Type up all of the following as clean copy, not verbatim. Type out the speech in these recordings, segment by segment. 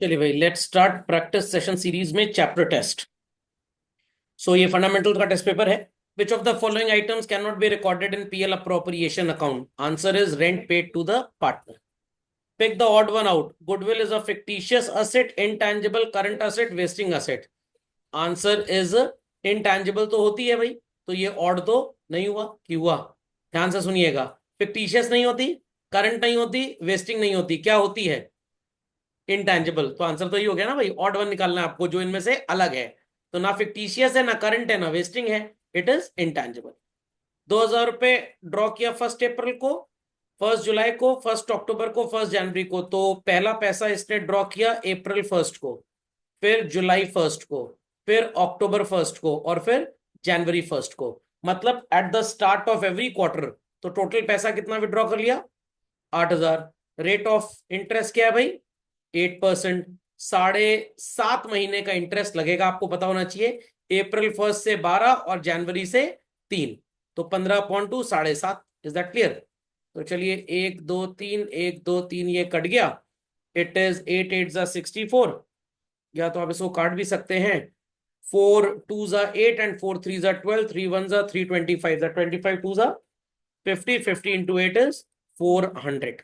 चलिए भाई, let's start practice session series में चैप्टर टेस्ट। सो ये फंडामेंटल का टेस्ट पेपर है। Which of the following items can not be recorded in PL appropriation account? Answer is rent paid to the partner. Pick the odd one out. Goodwill is a fictitious asset, intangible, current asset, wasting asset. Answer is intangible तो होती है भाई, तो ये odd तो नहीं हुआ कि हुआ? ध्यान से सुनिएगा। फिक्टिशियस नहीं होती, करंट नहीं होती, वेस्टिंग नहीं होती, क्या होती है? इनटैंजिबल। तो आंसर तो ये हो गया ना भाई, ऑड वन निकालना है आपको जो इनमें से अलग है। तो ना फिक्टिशियस है, ना करंट है, ना वेस्टिंग है। It is intangible. 2,000 रुपए ड्रॉ किया 1 अप्रैल को, 1 जुलाई को, 1 अक्टूबर को, 1 जनवरी को। तो पहला पैसा इसने ड्रॉ किया April 1 को, फिर July 1 को, फिर October 1 को, और फिर January 1 को। मतलब at the start of every quarter. तो टोटल पैसा कितना विड्रॉ कर लिया? 8,000। रेट ऑफ इंटरेस्ट क्या है भाई? 8%। 7.5 महीने का इंटरेस्ट लगेगा, आपको पता होना चाहिए। April 1 से 12 और जनवरी से 3, तो 15/2 7.5। Is that clear? तो चलिए, 1 2 3, 1 2 3 ये कट गया। It is 8 8 = 64। या तो आप इसको काट भी सकते हैं। 4 2 = 8 and 4 3 = 12, 3 1 = 3 25, 25 2 = 50, 50 into 8 is 400।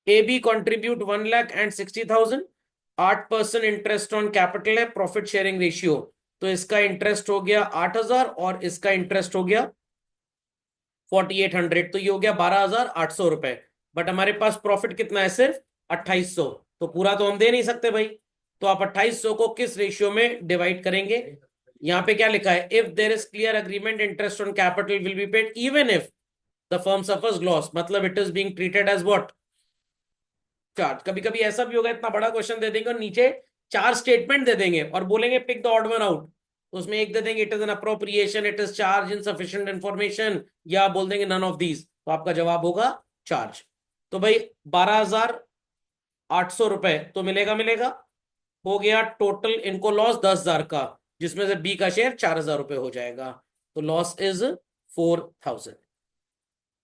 AB contribute 1,60,000, 8% interest on capital है, प्रॉफिट शेयरिंग रेशियो। तो इसका इंटरेस्ट हो गया 8,000 और इसका इंटरेस्ट हो गया 4,800। तो ये हो गया 12,800 रुपए। बट हमारे पास प्रॉफिट कितना है? सिर्फ 2,800। तो पूरा तो हम दे नहीं सकते भाई। तो आप 2,800 को किस रेशियो में डिवाइड करेंगे? यहाँ पे क्या लिखा है? If there is clear agreement, interest on capital will be paid even if the firm suffers loss. मतलब it is being treated as what? Charge. कभी कभी ऐसा भी होगा, इतना बड़ा क्वेश्चन दे देंगे और नीचे 4 स्टेटमेंट दे देंगे और बोलेंगे pick the odd one out. तो उसमें एक दे देंगे it is an appropriation, it is charge, insufficient information, या बोल देंगे नन ऑफ दीज। तो आपका जवाब होगा चार्ज। तो भाई 12,800 रुपए तो मिलेगा मिलेगा। हो गया टोटल इनको लॉस 10,000 का, जिसमें से बी का शेयर 4,000 रुपए हो जाएगा। तो लॉस इज 4,000।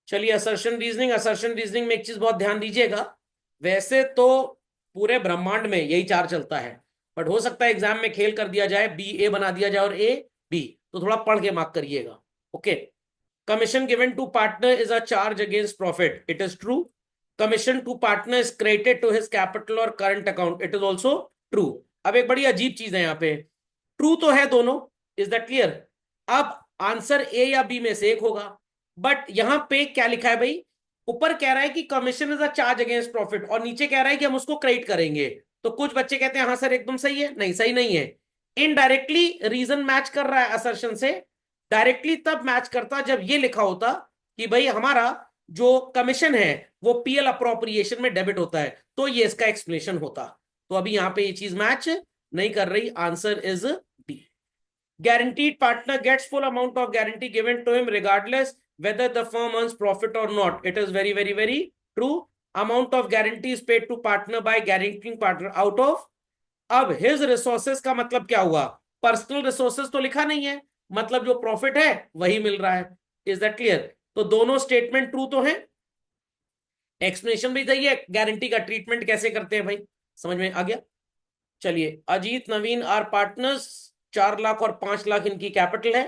चलिए, असर्शन रीजनिंग। असर्शन रीजनिंग में एक चीज बहुत ध्यान दीजिएगा। वैसे तो पूरे ब्रह्मांड में यही 4 चलता है, बट हो सकता है एग्जाम में खेल कर दिया जाए, बी ए बना दिया जाए और ए बी। तो थोड़ा पढ़ के मार्क करिएगा। Okay. Commission given to partner is a charge against profit. It is true. Commission to partner is credited to his capital और current account. It is also true. अब एक बड़ी अजीब चीज है यहाँ पे, ट्रू तो है दोनों। Is that clear? अब आंसर ए या बी में से एक होगा। बट यहां पे क्या लिखा है भाई? ऊपर कह रहा है कि commission is a charge against profit, और नीचे कह रहा है कि हम उसको क्रेडिट करेंगे। तो कुछ बच्चे कहते हैं हाँ सर एकदम सही है, नहीं सही नहीं है। इनडायरेक्टली रीजन मैच कर रहा है असर्शन से। डायरेक्टली तब मैच करता जब ये लिखा होता कि भाई हमारा जो कमीशन है वो पीएल अप्रोप्रिएशन में डेबिट होता है, तो ये इसका एक्सप्लेनेशन होता। तो अभी यहां पे ये चीज मैच नहीं कर रही। Answer is D. Guaranteed partner gets full amount of guarantee given to him regardless whether the firm earns profit or not. It is very, very, very true. Amount of guarantee is paid to partner by guaranteeing partner out of। अब his resources का मतलब क्या हुआ? Personal resources तो लिखा नहीं है, मतलब जो प्रॉफिट है वही मिल रहा है। Is that clear? तो दोनों स्टेटमेंट ट्रू तो है, एक्सप्लेनेशन भी सही है। गारंटी का ट्रीटमेंट कैसे करते हैं भाई, समझ में आ गया। चलिए, अजीत नवीन आर पार्टनर्स। 4 लाख और 5 लाख इनकी कैपिटल है।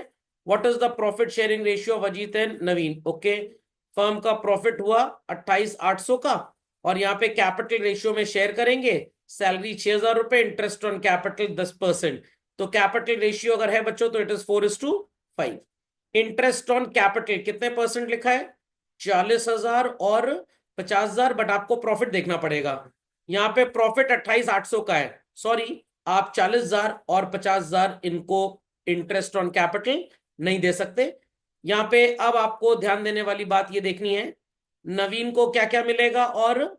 What is the profit sharing ratio of Ajit and Naveen? Okay. Firm का प्रॉफिट हुआ 28,800 का, और यहाँ पे कैपिटल रेशियो में शेयर करेंगे। सैलरी 6,000 रुपए, इंटरेस्ट ऑन कैपिटल 10%। तो कैपिटल रेशियो अगर है बच्चों तो it is 4:5। Interest on capital कितने परसेंट लिखा है? 40,000 और 50,000। बट आपको प्रॉफिट देखना पड़ेगा। यहाँ पे प्रॉफिट 28,800 का है, सॉरी। आप 40,000 और 50,000 इनको इंटरेस्ट ऑन कैपिटल नहीं दे सकते। यहाँ पे अब आपको ध्यान देने वाली बात ये देखनी है, नवीन को क्या क्या मिलेगा और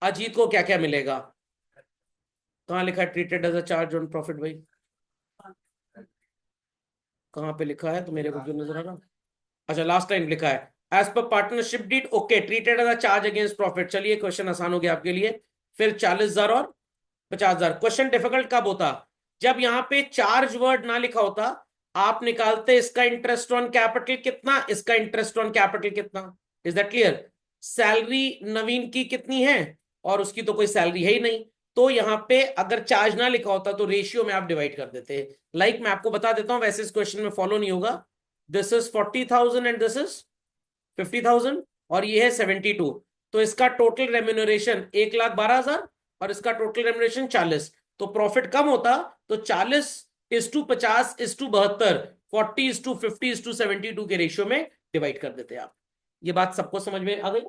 अजीत को क्या क्या मिलेगा। कहाँ लिखा है treated as a charge on profit भाई? कहाँ पे लिखा है तो मेरे को क्यों नजर आ रहा? अच्छा, लास्ट टाइम लिखा है as per partnership deed. Okay, treated as a charge against profit. चलिए, क्वेश्चन आसान हो गया आपके लिए। फिर 40,000 और 50,000। क्वेश्चन डिफिकल्ट कब होता? जब यहां पे चार्ज वर्ड ना लिखा होता। आप निकालते इसका इंटरेस्ट ऑन कैपिटल कितना, इसका इंटरेस्ट ऑन कैपिटल कितना। Is that clear? सैलरी नवीन की कितनी है और उसकी तो कोई सैलरी है ही नहीं। तो यहाँ पे अगर चार्ज ना लिखा होता तो रेशियो में आप डिवाइड कर देते। लाइक मैं आपको बता देता हूं, वैसे इस क्वेश्चन में फॉलो नहीं होगा। This is 40,000 and this is 50,000 और ये है 72। तो इसका टोटल रेम्यूनरेशन 1,12,000 और इसका टोटल रेम्यूनरेशन 40। तो प्रॉफिट कम होता तो 40:50:72, 40:50:72 के रेशियो में डिवाइड कर देते आप। ये बात सबको समझ में आ गई?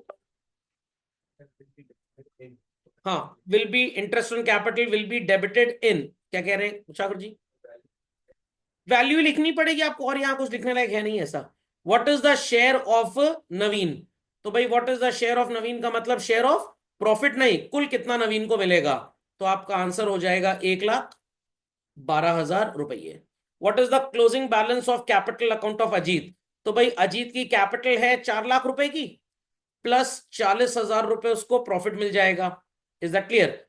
हाँ, will be interest on capital will be debited in, क्या कह रहे हैं शाकर जी? वैल्यू लिखनी पड़ेगी आपको, और यहां कुछ लिखने लायक है नहीं ऐसा। What is the share of Naveen? तो भाई what is the share of Naveen का मतलब शेयर ऑफ प्रॉफिट नहीं, कुल कितना नवीन को मिलेगा। तो आपका आंसर हो जाएगा 1,12,000 रुपये। What is the closing balance of capital account of Ajit? तो भाई अजीत की कैपिटल है 4 लाख रुपए की, प्लस 40,000 रुपए उसको प्रॉफिट मिल जाएगा। Is that clear?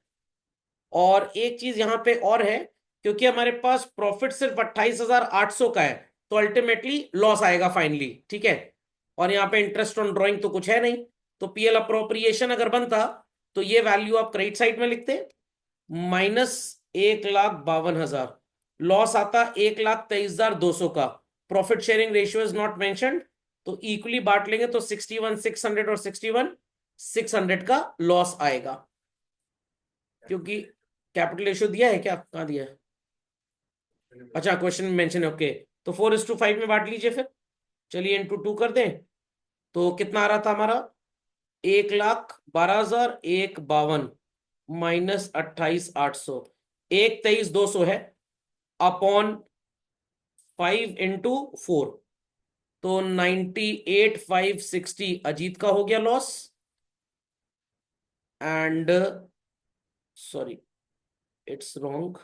और एक चीज यहां पे और है, क्योंकि हमारे पास प्रॉफिट सिर्फ 28,800 का है, तो अल्टीमेटली लॉस आएगा फाइनली, ठीक है। और यहाँ पे इंटरेस्ट ऑन ड्रॉइंग तो कुछ है नहीं, तो पीएल अप्रोप्रिएशन अगर बनता तो ये वैल्यू आप क्रेडिट साइड में लिखते, -1,52,000, लॉस आता 1,23,200 का, profit sharing ratio is not mentioned, तो इक्वली बांट लेंगे तो 61,600 और 61,600 का लॉस आएगा। क्योंकि कैपिटल रेशियो दिया है क्या, कहाँ दिया है? अच्छा, क्वेश्चन में मेंशन है, ओके। तो 4:5 में बांट लीजिए फिर। चलिए इंटू 2 कर दें, तो कितना आ रहा था हमारा? 1,12,000, 1,52 -28,800, 1,23,200 है अपॉन 5 × 4, तो 98,560 अजीत का हो गया loss. And sorry, it's wrong,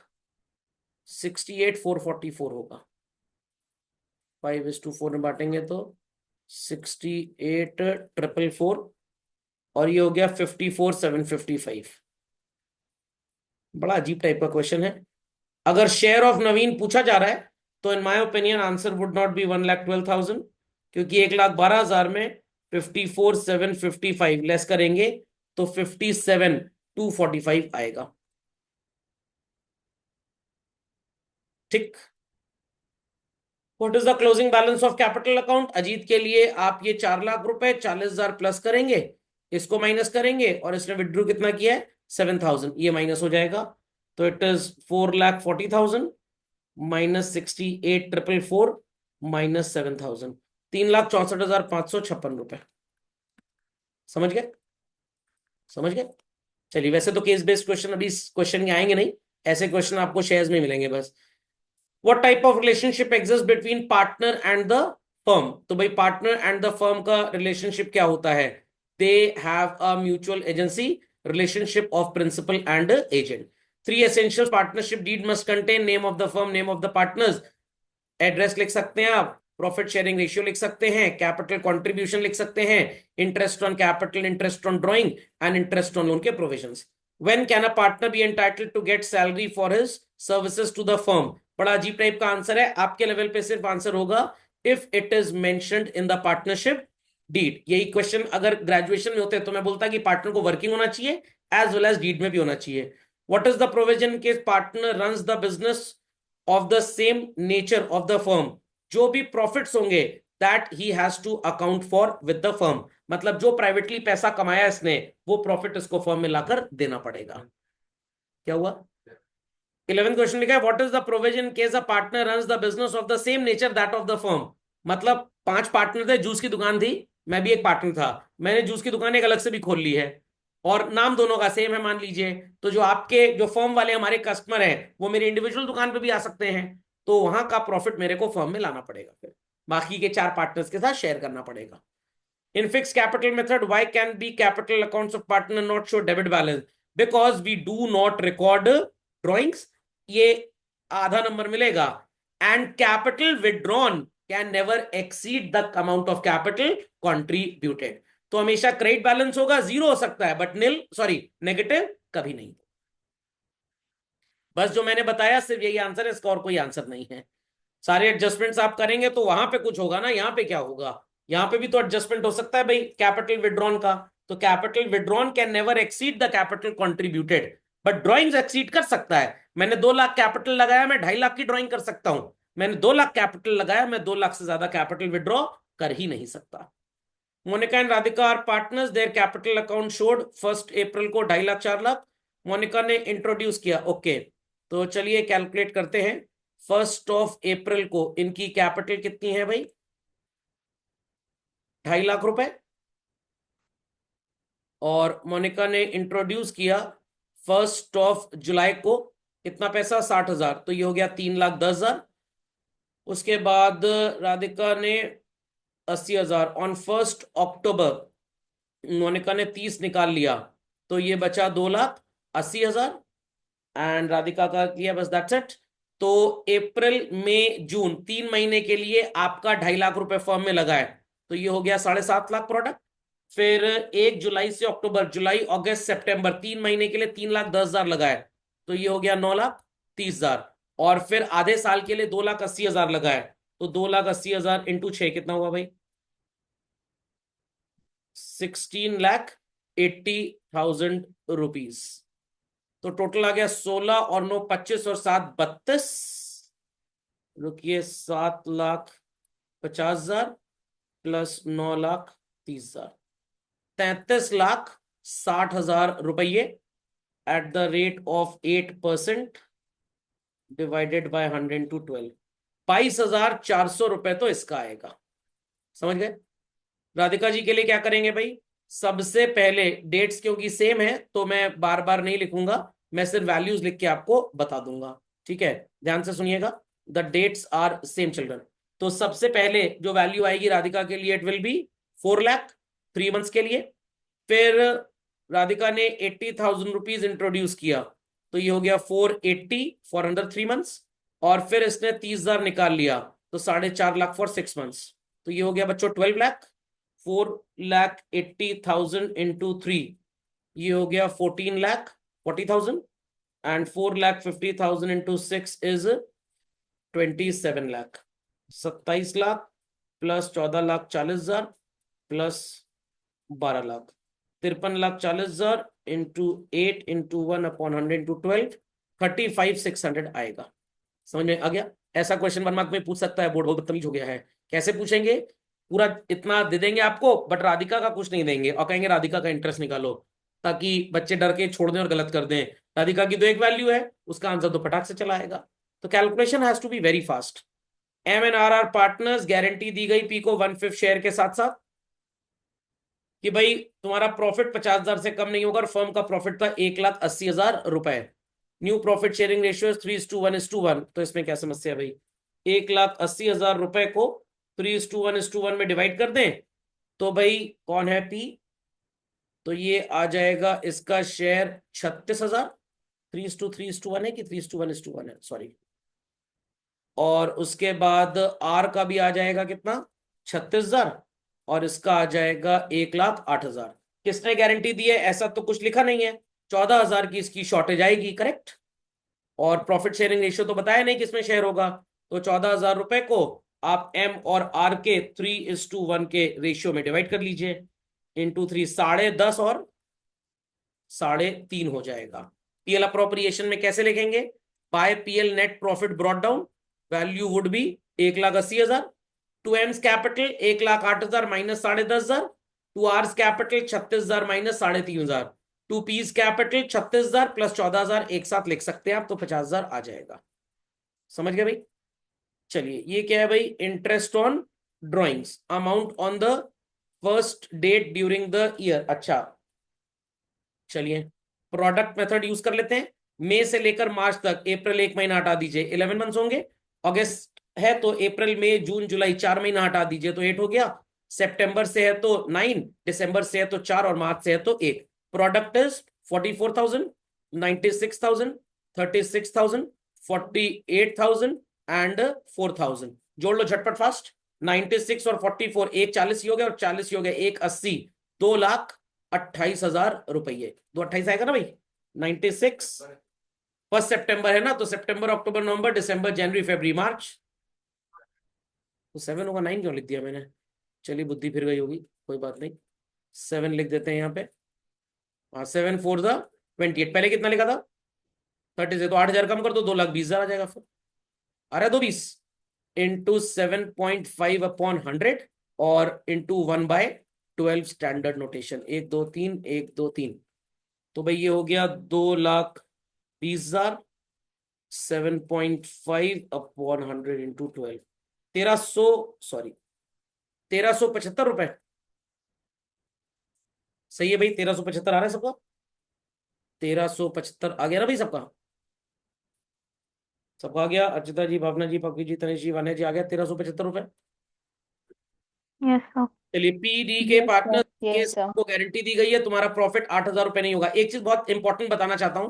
68,444 होगा। 5:4 में बांटेंगे तो 68,444 और ये हो गया 54,755। बड़ा अजीब टाइप का क्वेश्चन है। अगर शेयर ऑफ नवीन पूछा जा रहा है तो in my opinion answer would not be 1,12,000, क्योंकि 1,12,000 में 54,755 लेस करेंगे तो 57,245 आएगा। ठीक। What is the closing balance of capital account? Ajit के लिए आप ये 4 लाख रुपए 40,000 प्लस करेंगे, इसको माइनस करेंगे, और इसने विड्रू कितना किया है? 7,000, ये माइनस हो जाएगा। तो इट इज 4,40,000 -68,444 -7,000, 3,64,556 रुपए। समझ गए? समझ गए? चलिए, वैसे तो केस बेस्ड क्वेश्चन अभी इस क्वेश्चन के आएंगे नहीं, ऐसे क्वेश्चन आपको शेयर्स में मिलेंगे बस। What type of relationship exists between partner and the firm? तो भाई पार्टनर एंड द फर्म का रिलेशनशिप क्या होता है? They have a mutual agency relationship of principal and agent. 3 essential partnership deed must contain name of the firm, name of the partners, address लिख सकते हैं आप, प्रॉफिट शेयरिंग रेशियो लिख सकते हैं, कैपिटल कंट्रीब्यूशन लिख सकते हैं, interest on capital, interest on drawing and interest on loan के provisions. When can a partner be entitled to get salary for his services to the firm? बड़ा अजीब type का आंसर है, आपके लेवल पे सिर्फ आंसर होगा if it is mentioned in the partnership deed. यही क्वेश्चन अगर ग्रेजुएशन में होते तो मैं बोलता कि पार्टनर को वर्किंग होना चाहिए एज वेल एज डीड में भी होना चाहिए। व्हाट इज द प्रोविजन के partner runs the business of the same nature of the firm? जो भी प्रॉफिट्स होंगे that he has to account for with the firm, मतलब जो प्राइवेटली पैसा कमाया इसने वो प्रॉफिट इसको फर्म में लाकर देना पड़ेगा। क्या हुआ? 11th क्वेश्चन लिखा है what is the provision case a partner runs the business of the same nature that of the firm? मतलब 5 पार्टनर थे, जूस की दुकान थी, मैं भी एक पार्टनर था, मैंने जूस की दुकान एक अलग से भी खोल ली है और नाम दोनों का सेम है मान लीजिए, तो जो आपके जो फर्म वाले हमारे कस्टमर हैं वो मेरी इंडिविजुअल दुकान पे भी आ सकते हैं, तो वहां का प्रॉफिट मेरे को फर्म में लाना पड़ेगा, फिर बाकी के 4 पार्टनर्स के साथ शेयर करना पड़ेगा। In fixed capital method, why can be capital accounts of partner not show debit balance? Because we do not record drawings. ये आधा नंबर मिलेगा। And capital withdrawn can never exceed the amount of capital contributed. तो हमेशा credit balance होगा, 0 हो सकता है but negative कभी नहीं। बस जो मैंने बताया सिर्फ यही आंसर है, इसका और कोई आंसर नहीं है। सारे एडजस्टमेंट्स आप करेंगे तो वहां पे कुछ होगा ना, यहाँ पे क्या होगा? यहाँ पे भी तो एडजस्टमेंट हो सकता है भाई कैपिटल विड्रॉन का, तो capital withdrawn can never exceed the capital contributed. But drawings exceed कर सकता है। मैंने 2 लाख कैपिटल लगाया, मैं 2.5 लाख की ड्रॉइंग कर सकता हूं। मैंने 2 लाख कैपिटल लगाया, मैं 2 लाख से ज्यादा कैपिटल विड्रॉ कर ही नहीं सकता। Monika and Radhika are partners, their capital account showed 1 April को 2.5 लाख 4 लाख। मोनिका ने इंट्रोड्यूस किया, ओके। तो चलिए कैलकुलेट करते हैं। 1 अप्रैल को इनकी कैपिटल कितनी है भाई? 2.5 लाख रुपए। और मोनिका ने इंट्रोड्यूस किया 1 जुलाई को, कितना पैसा? 60,000। तो ये हो गया 3,10,000। उसके बाद राधिका ने 80,000। ऑन 1 अक्टूबर मोनिका ने 30 निकाल लिया, तो ये बचा 2,80,000। एंड राधिका का किया, बस दैट्स इट। तो अप्रैल मई जून 3 महीने के लिए आपका 2.5 लाख रुपए फर्म में लगा है, तो ये हो गया 7.5 लाख प्रोडक्ट। फिर 1 जुलाई से अक्टूबर, जुलाई अगस्त सितंबर 3 महीने के लिए 3,10,000 लगा है, तो ये हो गया 9,30,000। और फिर आधे साल के लिए 2,80,000 लगा है, तो 2,80,000 इंटू 6 कितना हुआ भाई? 16,80,000 रुपीज। तो टोटल आ गया 16 और 9 25 और 7 32। रुकिए, 7,50,000 प्लस 9,30,000, 33,60,000 रुपये at the rate of 8% divided by 100 to 12। 22,400 रुपए तो इसका आएगा। समझ गए? राधिका जी के लिए क्या करेंगे भाई? सबसे पहले डेट्स क्योंकि सेम है तो मैं बार बार नहीं लिखूंगा, मैं सिर्फ वैल्यूज लिख के आपको बता दूंगा। ठीक है, ध्यान से सुनिएगा। The dates are same children. तो सबसे पहले जो वैल्यू आएगी राधिका के लिए, it will be 4 lakh 3 months के लिए। फिर राधिका ने 80,000 रुपीज इंट्रोड्यूस किया, तो ये हो गया 480 फॉर अंडर 3 मंथ्स। और फिर इसने 30,000 निकाल लिया, तो 4.5 लाख फॉर 6 मंथ्स, तो ये हो गया बच्चों 12 लाख। 4,80,000 इंटू 3, ये हो गया 14,40,000। And 4,50,000 into 6 is 27 lakh. 27 lakh plus 14,40,000 plus 12 lakh, 53,40,000 into 8 into 1/100 into 12, 35,600 आएगा। समझ में आ गया? ऐसा क्वेश्चन 1 मार्क में पूछ सकता है, बोर्ड बहुत बदतमीज हो गया है। कैसे पूछेंगे? पूरा इतना दे देंगे आपको, बट राधिका का कुछ नहीं देंगे और कहेंगे राधिका का इंटरेस्ट निकालो, ताकि बच्चे डर के छोड़ दें और गलत कर दें। राधिका की तो एक वैल्यू है, उसका आंसर तो फटाक से चला आएगा। तो calculation has to be very fast. M N R partners, guarantee दी गई पी को 1/5 शेयर के साथ साथ कि भाई तुम्हारा प्रॉफिट 50,000 से कम नहीं होगा, और फर्म का प्रॉफिट था 1,80,000 रुपए। New profit sharing ratio 3:1:1। तो इसमें क्या समस्या है भाई? 1,80,000 रुपए को 3:1:1 में डिवाइड कर दें, तो भाई कौन है पी? तो ये आ जाएगा इसका शेयर 36,000। 3:3:1 है कि 3:1:1 है, सॉरी। और उसके बाद आर का भी आ जाएगा कितना? 36,000। और इसका आ जाएगा 1,08,000। किसने गारंटी दी है? ऐसा तो कुछ लिखा नहीं है। 14,000 की इसकी शॉर्टेज आएगी, करेक्ट। और प्रॉफिट शेयरिंग रेशियो तो बताया नहीं किसमें शेयर होगा। तो 14,000 रुपए को आप एम और आर के 3:1 के रेशियो में डिवाइड कर लीजिए, इंटू 3, 10.5 और 3.5 हो जाएगा। पीएल अप्रोप्रिएशन में कैसे लिखेंगे? By PL net profit brought down, value would be 1,80,000। To M's capital 1,08,000 minus 10,500। To R's capital 36,000 minus 3,500। To P's capital 36,000 plus 14,000 एक साथ लिख सकते हैं आप, तो 50,000 आ जाएगा। समझ गए भाई? चलिए, ये क्या है भाई? Interest on drawings, amount on the first date during the year. अच्छा, चलिए प्रोडक्ट मेथड यूज कर लेते हैं। मई से लेकर मार्च तक, अप्रैल 1 महीना हटा दीजिए, 11 मंथ्स होंगे। अगस्त है तो अप्रैल मई जून जुलाई 4 महीना हटा दीजिए, तो 8 हो गया। सितंबर से है तो 9, दिसंबर से है तो 4 और मार्च से है तो 1। Product is 44,000, 96,000, 36,000, 48,000 and 4,000। जोड़ लो झटपट फास्ट। 96 और 44, 1 40 ही हो गया, और 40 ही हो गया, 1 80, 2,28,000 रुपये। 2,28 आएगा ना भाई? 96, 1 सितंबर है ना, तो सितंबर अक्टूबर नवंबर दिसंबर जनवरी फरवरी मार्च, तो 7 होगा। 9 क्यों लिख दिया मैंने? चलिए बुद्धि फिर गई होगी, कोई बात नहीं। 7 लिख देते हैं यहाँ पे। हाँ, 7 4 द 28। पहले कितना लिखा था? 30 से तो 8,000 कम कर दो, 2,20,000 आ जाएगा फिर। आ रहा है 220 इंटू 7.5/100 और इंटू 1/12 स्टैंडर्ड नोटेशन, 1 2 3 1 2 3। तो भाई ये हो गया 2,20,000, 7.5/100 इंटू 12, 1300, सॉरी 1,375 रुपए। सही है भाई, 1,375 आ रहा है सबका, 1,375 आ गया ना भाई सबका, सबका आ गया। अर्चिता जी, भावना जी, पक्की जी, तनिष जी, वान्या जी, आ गया 1,375 रुपए। Yes sir. चलिए, पीडी के यस पार्टनर सर, के यस सर। को गारंटी दी गई है, तुम्हारा प्रॉफिट 8,000 रुपए नहीं होगा। एक चीज बहुत इंपॉर्टेंट बताना चाहता हूं,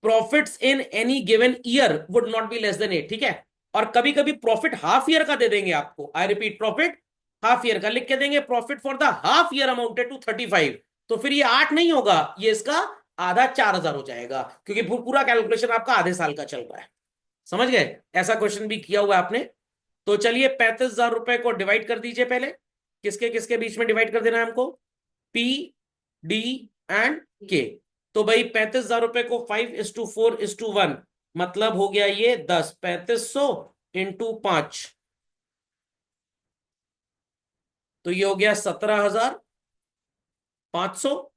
profits in any given year would not be less than 8, ठीक है। और कभी कभी प्रॉफिट हाफ ईयर का दे देंगे आपको, I repeat, profit half year का लिख के देंगे, profit for the half year amounted to 35, तो फिर ये 8 नहीं होगा, ये इसका आधा 4,000 हो जाएगा, क्योंकि पूरा कैलकुलेशन आपका आधे साल का चल रहा है। समझ गए, ऐसा क्वेश्चन भी किया हुआ है आपने। तो चलिए 35,000 रुपए को डिवाइड कर दीजिए पहले, किसके किसके बीच में डिवाइड कर देना है हमको, पी, डी एंड के। तो भाई 35,000 रुपए को 5:4:1, मतलब हो गया ये 10, 3,500 इंटू 5, तो ये हो गया 17,500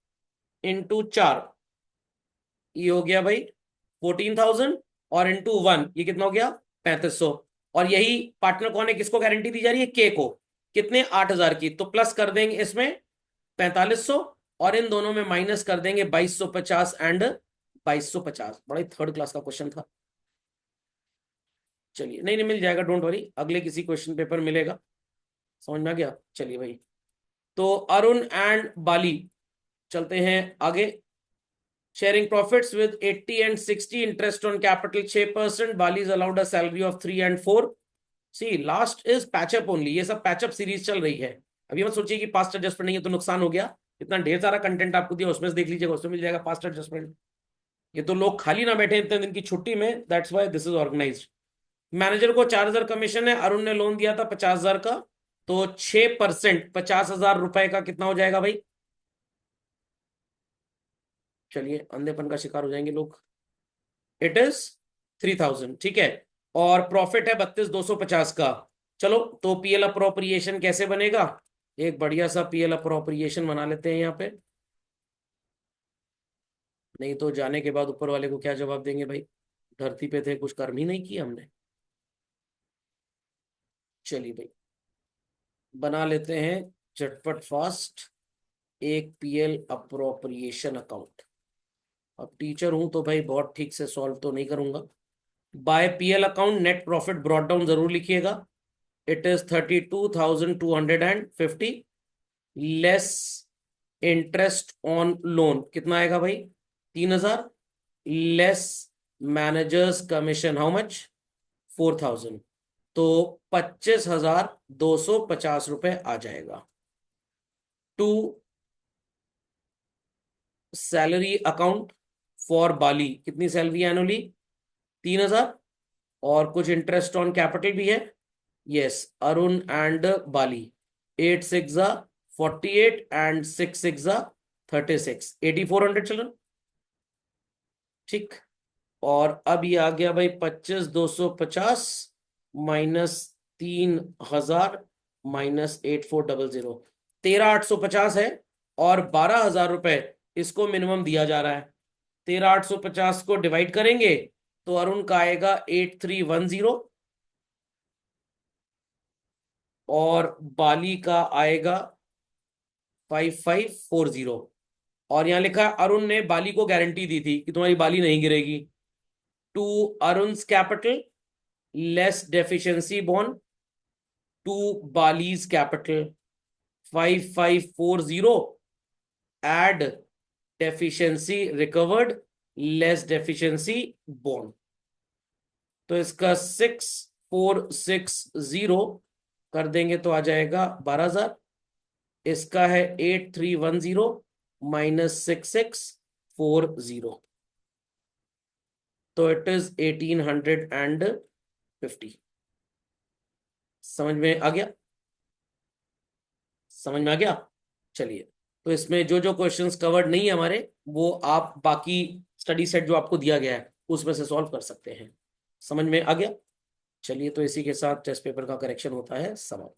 इंटू 4, ये हो गया भाई 14,000, और इंटू 1 ये कितना हो गया, 3,500। और यही पार्टनर कौन है, किसको गारंटी दी जा रही है, के को, कितने, 8,000 की। तो प्लस कर देंगे इसमें 4,500, और इन दोनों में माइनस कर देंगे 2,250 एंड 2,250। बड़ा ही थर्ड क्लास का क्वेश्चन था। चलिए, नहीं नहीं मिल जाएगा, डोंट वरी, अगले किसी क्वेश्चन पेपर मिलेगा। समझ में आ गया। चलिए भाई, तो अरुण एंड बाली, चलते हैं आगे। Sharing profits with 80 and 60, interest on capital 6%, Bali is allowed a salary of 3 and 4। See last is patch up only, ये सब पैचअप सीरीज चल रही है। अभी मत सोचिए कि पास्ट एडजस्टमेंट नहीं है तो नुकसान हो गया, इतना ढेर सारा कंटेंट आपको दिया, उसमें से देख लीजिएगा, उसमें मिल जाएगा पास्ट एडजस्टमेंट। ये तो लोग खाली ना बैठे इतने दिन की छुट्टी में, that's why this is organised. Manager को 4,000 कमीशन है, अरुण ने लोन दिया था 50,000 का, तो 6% 50,000 रुपए का कितना हो जाएगा भाई। चलिए, अंधेपन का शिकार हो जाएंगे लोग। इट इज 3,000, ठीक है। और प्रॉफिट है 32,250 का। चलो, तो पीएल अप्रोप्रिएशन कैसे बनेगा, एक बढ़िया सा पीएल अप्रोप्रिएशन बना लेते हैं यहाँ पे, नहीं तो जाने के बाद ऊपर वाले को क्या जवाब देंगे भाई, धरती पे थे कुछ कर्म ही नहीं किया हमने। चलिए भाई, बना लेते हैं झटपट फास्ट एक पीएल अप्रोप्रिएशन अकाउंट। अब टीचर हूं तो भाई बहुत ठीक से सॉल्व तो नहीं करूंगा। By PL account net profit brought down जरूर लिखिएगा। It is 32,250, less interest on loan कितना आएगा भाई, 3,000, less manager's commission how much, 4,000, तो 25,250 रुपए आ जाएगा। To salary account for Bali, कितनी सैलरी एनुअली, 3,000, और कुछ इंटरेस्ट ऑन कैपिटल भी है। Yes, Arun and Bali, 8 6 48 and 6 6 36, 8,400 children, ठीक। और अब ये आ गया भाई 25,250 माइनस 3,000 माइनस 8,400, 13,850 है। और 12,000 रुपए इसको मिनिमम दिया जा रहा है। 13,850 को डिवाइड करेंगे तो अरुण का आएगा 8,310, और बाली का आएगा 5,540। और यहां लिखा है अरुण ने बाली को गारंटी दी थी कि तुम्हारी बाली नहीं गिरेगी। टू अरुण's capital less deficiency bond to Bali's capital, 5,540 add deficiency recovered less deficiency bond, तो इसका 6,460 कर देंगे तो आ जाएगा 12,000। इसका है 8,310 माइनस 6,640, तो इट इज 1,850। समझ में आ गया, समझ में आ गया। चलिए, तो इसमें जो जो क्वेश्चंस कवर्ड नहीं है हमारे, वो आप बाकी स्टडी सेट जो आपको दिया गया है उसमें से सॉल्व कर सकते हैं। समझ में आ गया? चलिए, तो इसी के साथ टेस्ट पेपर का करेक्शन होता है समाप्त।